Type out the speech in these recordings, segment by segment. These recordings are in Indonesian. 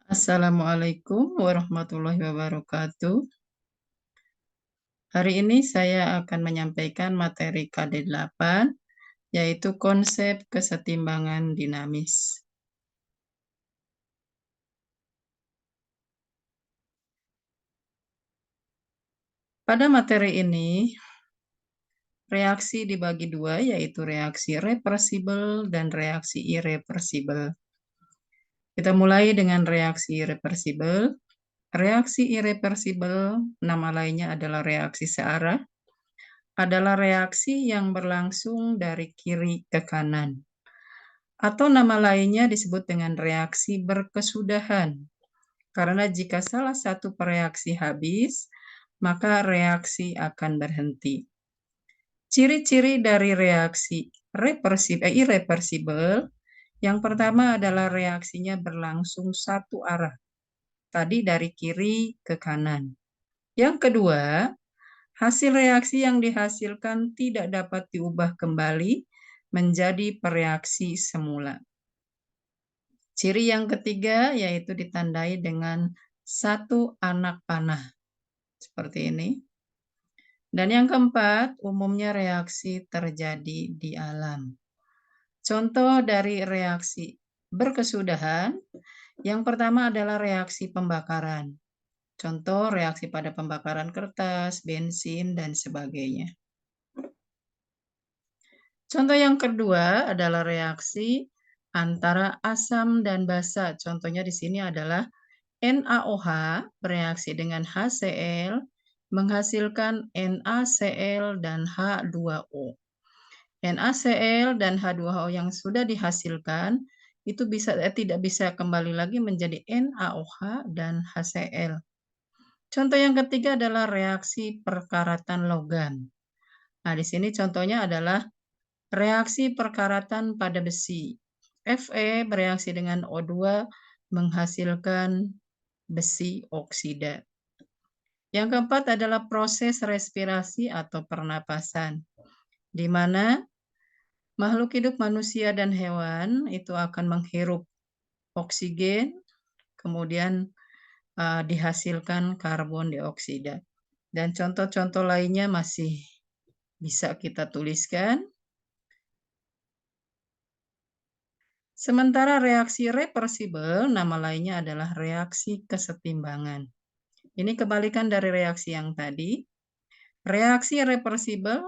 Assalamualaikum warahmatullahi wabarakatuh. Hari ini saya akan menyampaikan materi KD8, yaitu konsep kesetimbangan dinamis. Pada materi ini, reaksi dibagi dua, yaitu reaksi reversibel dan reaksi irreversibel. Kita mulai dengan reaksi reversibel. Reaksi irreversibel, nama lainnya adalah reaksi searah, adalah reaksi yang berlangsung dari kiri ke kanan. Atau nama lainnya disebut dengan reaksi berkesudahan. Karena jika salah satu reaksi habis, maka reaksi akan berhenti. Ciri-ciri dari reaksi irreversibel, yang pertama adalah reaksinya berlangsung satu arah, tadi dari kiri ke kanan. Yang kedua, hasil reaksi yang dihasilkan tidak dapat diubah kembali menjadi reaksi semula. Ciri yang ketiga yaitu ditandai dengan satu anak panah, seperti ini. Dan yang keempat, umumnya reaksi terjadi di alam. Contoh dari reaksi berkesudahan, yang pertama adalah reaksi pembakaran. Contoh reaksi pada pembakaran kertas, bensin, dan sebagainya. Contoh yang kedua adalah reaksi antara asam dan basa. Contohnya di sini adalah NaOH bereaksi dengan HCl menghasilkan NaCl dan H2O. NaCl dan H2O yang sudah dihasilkan itu tidak bisa kembali lagi menjadi NaOH dan HCl. Contoh yang ketiga adalah reaksi perkaratan logam. Nah, di sini contohnya adalah reaksi perkaratan pada besi. Fe bereaksi dengan O2 menghasilkan besi oksida. Yang keempat adalah proses respirasi atau pernapasan, di mana makhluk hidup manusia dan hewan itu akan menghirup oksigen, kemudian dihasilkan karbon dioksida. Dan contoh-contoh lainnya masih bisa kita tuliskan. Sementara reaksi reversibel, nama lainnya adalah reaksi kesetimbangan. Ini kebalikan dari reaksi yang tadi. Reaksi reversibel,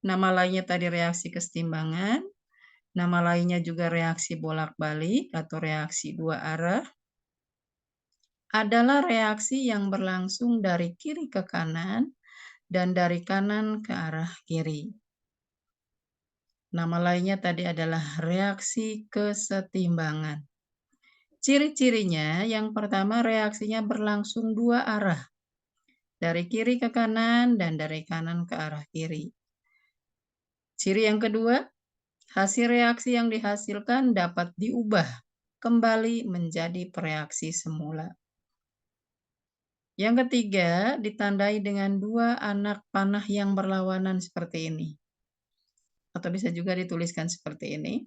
nama lainnya tadi reaksi kesetimbangan. Nama lainnya juga reaksi bolak-balik atau reaksi dua arah. Adalah reaksi yang berlangsung dari kiri ke kanan dan dari kanan ke arah kiri. Nama lainnya tadi adalah reaksi kesetimbangan. Ciri-cirinya, yang pertama reaksinya berlangsung dua arah, dari kiri ke kanan dan dari kanan ke arah kiri. Ciri yang kedua, hasil reaksi yang dihasilkan dapat diubah kembali menjadi reaksi semula. Yang ketiga, ditandai dengan dua anak panah yang berlawanan seperti ini. Atau bisa juga dituliskan seperti ini.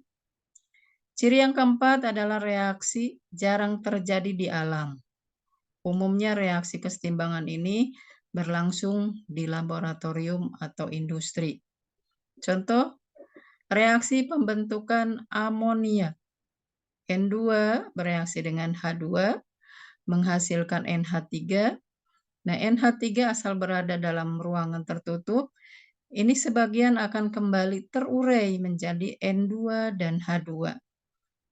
Ciri yang keempat adalah reaksi jarang terjadi di alam. Umumnya reaksi kesetimbangan ini berlangsung di laboratorium atau industri. Contoh, reaksi pembentukan amonia. N2 bereaksi dengan H2 menghasilkan NH3. Nah, NH3 asal berada dalam ruangan tertutup, ini sebagian akan kembali terurai menjadi N2 dan H2.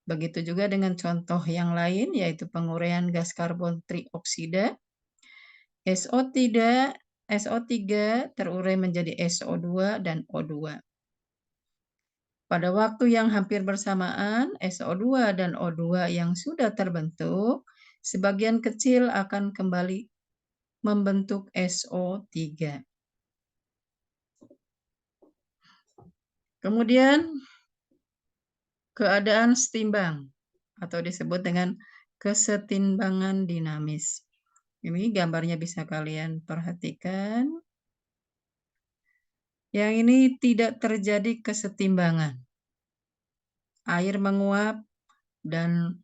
Begitu juga dengan contoh yang lain, yaitu penguraian gas karbon trioksida. SO3 terurai menjadi SO2 dan O2. Pada waktu yang hampir bersamaan, SO2 dan O2 yang sudah terbentuk, sebagian kecil akan kembali membentuk SO3. Kemudian, keadaan setimbang atau disebut dengan kesetimbangan dinamis. Ini gambarnya bisa kalian perhatikan. Yang ini tidak terjadi kesetimbangan. Air menguap dan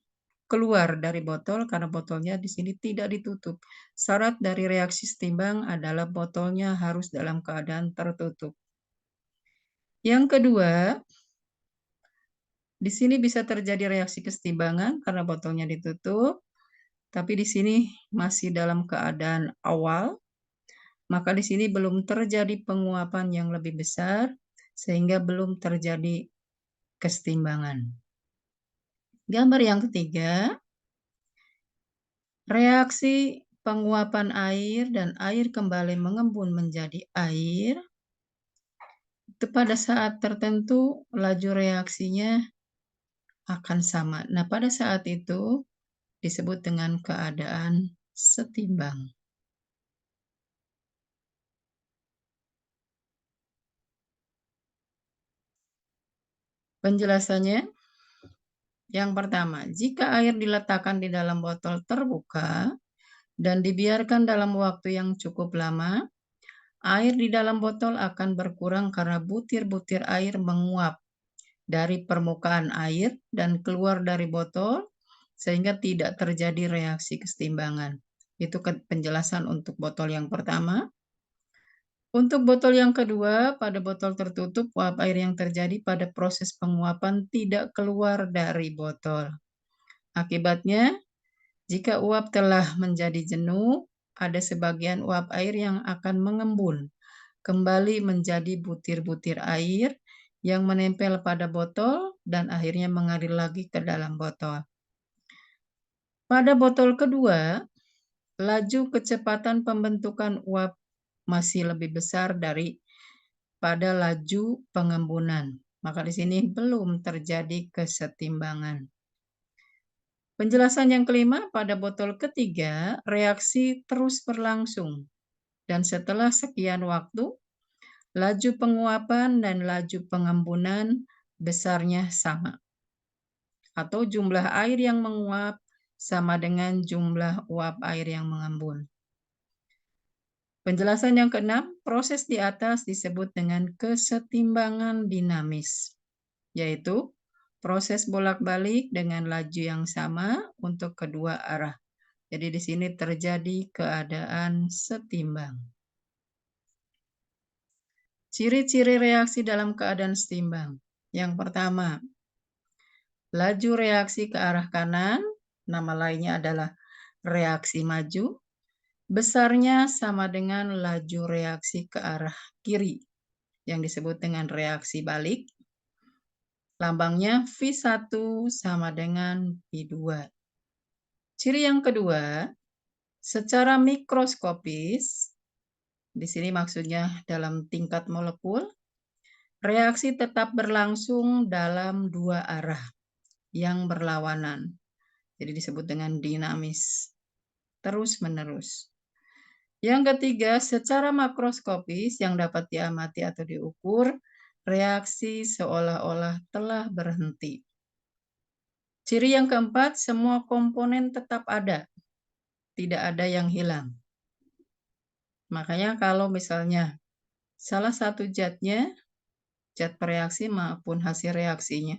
keluar dari botol karena botolnya di sini tidak ditutup. Syarat dari reaksi setimbang adalah botolnya harus dalam keadaan tertutup. Yang kedua, di sini bisa terjadi reaksi kesetimbangan karena botolnya ditutup, tapi di sini masih dalam keadaan awal, maka di sini belum terjadi penguapan yang lebih besar, sehingga belum terjadi kesetimbangan. Gambar yang ketiga, reaksi penguapan air dan air kembali mengembun menjadi air, itu pada saat tertentu laju reaksinya akan sama. Nah, pada saat itu disebut dengan keadaan setimbang. Penjelasannya, yang pertama, jika air diletakkan di dalam botol terbuka dan dibiarkan dalam waktu yang cukup lama, air di dalam botol akan berkurang karena butir-butir air menguap dari permukaan air dan keluar dari botol sehingga tidak terjadi reaksi kesetimbangan. Itu penjelasan untuk botol yang pertama. Untuk botol yang kedua, pada botol tertutup, uap air yang terjadi pada proses penguapan tidak keluar dari botol. Akibatnya, jika uap telah menjadi jenuh, ada sebagian uap air yang akan mengembun, kembali menjadi butir-butir air yang menempel pada botol dan akhirnya mengalir lagi ke dalam botol. Pada botol kedua, laju kecepatan pembentukan uap masih lebih besar pada laju pengembunan. Maka di sini belum terjadi kesetimbangan. Penjelasan yang kelima, pada botol ketiga, reaksi terus berlangsung. Dan setelah sekian waktu, laju penguapan dan laju pengembunan besarnya sama. Atau jumlah air yang menguap sama dengan jumlah uap air yang mengembun. Penjelasan yang keenam, proses di atas disebut dengan kesetimbangan dinamis, yaitu proses bolak-balik dengan laju yang sama untuk kedua arah. Jadi di sini terjadi keadaan setimbang. Ciri-ciri reaksi dalam keadaan setimbang. Yang pertama, laju reaksi ke arah kanan, nama lainnya adalah reaksi maju, besarnya sama dengan laju reaksi ke arah kiri, yang disebut dengan reaksi balik. Lambangnya V1 sama dengan V2. Ciri yang kedua, secara mikroskopis, di sini maksudnya dalam tingkat molekul, reaksi tetap berlangsung dalam dua arah yang berlawanan. Jadi disebut dengan dinamis, terus-menerus. Yang ketiga, secara makroskopis yang dapat diamati atau diukur, reaksi seolah-olah telah berhenti. Ciri yang keempat, semua komponen tetap ada, tidak ada yang hilang. Makanya kalau misalnya salah satu zatnya, zat bereaksi maupun hasil reaksinya,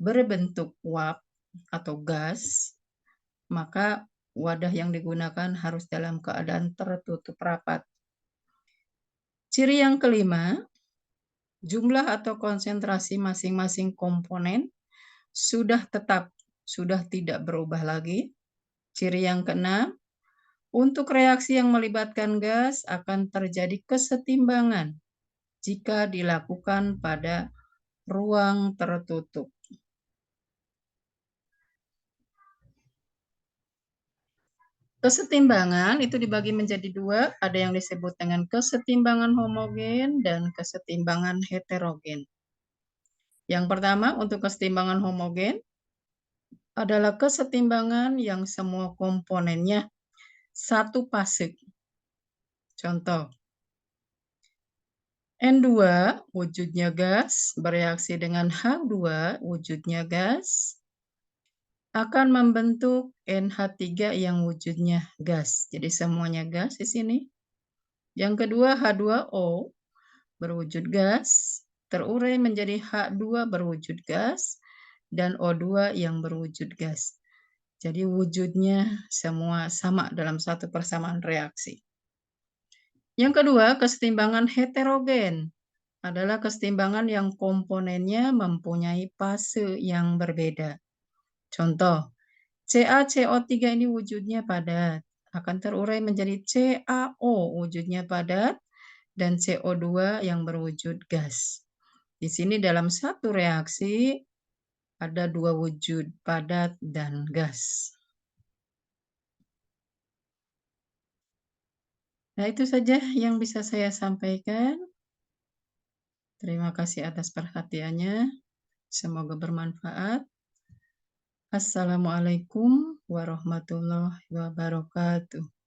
berbentuk uap atau gas, maka wadah yang digunakan harus dalam keadaan tertutup rapat. Ciri yang kelima, jumlah atau konsentrasi masing-masing komponen sudah tetap, sudah tidak berubah lagi. Ciri yang keenam, untuk reaksi yang melibatkan gas akan terjadi kesetimbangan jika dilakukan pada ruang tertutup. Kesetimbangan itu dibagi menjadi dua, ada yang disebut dengan kesetimbangan homogen dan kesetimbangan heterogen. Yang pertama, untuk kesetimbangan homogen adalah kesetimbangan yang semua komponennya satu fase. Contoh, N2 wujudnya gas bereaksi dengan H2 wujudnya gas akan membentuk NH3 yang wujudnya gas. Jadi semuanya gas di sini. Yang kedua, H2O berwujud gas, terurai menjadi H2 berwujud gas, dan O2 yang berwujud gas. Jadi wujudnya semua sama dalam satu persamaan reaksi. Yang kedua, kesetimbangan heterogen adalah kesetimbangan yang komponennya mempunyai fase yang berbeda. Contoh, CaCO3 ini wujudnya padat, akan terurai menjadi CaO wujudnya padat, dan CO2 yang berwujud gas. Di sini dalam satu reaksi ada dua wujud, padat dan gas. Nah, itu saja yang bisa saya sampaikan. Terima kasih atas perhatiannya. Semoga bermanfaat. Assalamualaikum warahmatullahi wabarakatuh.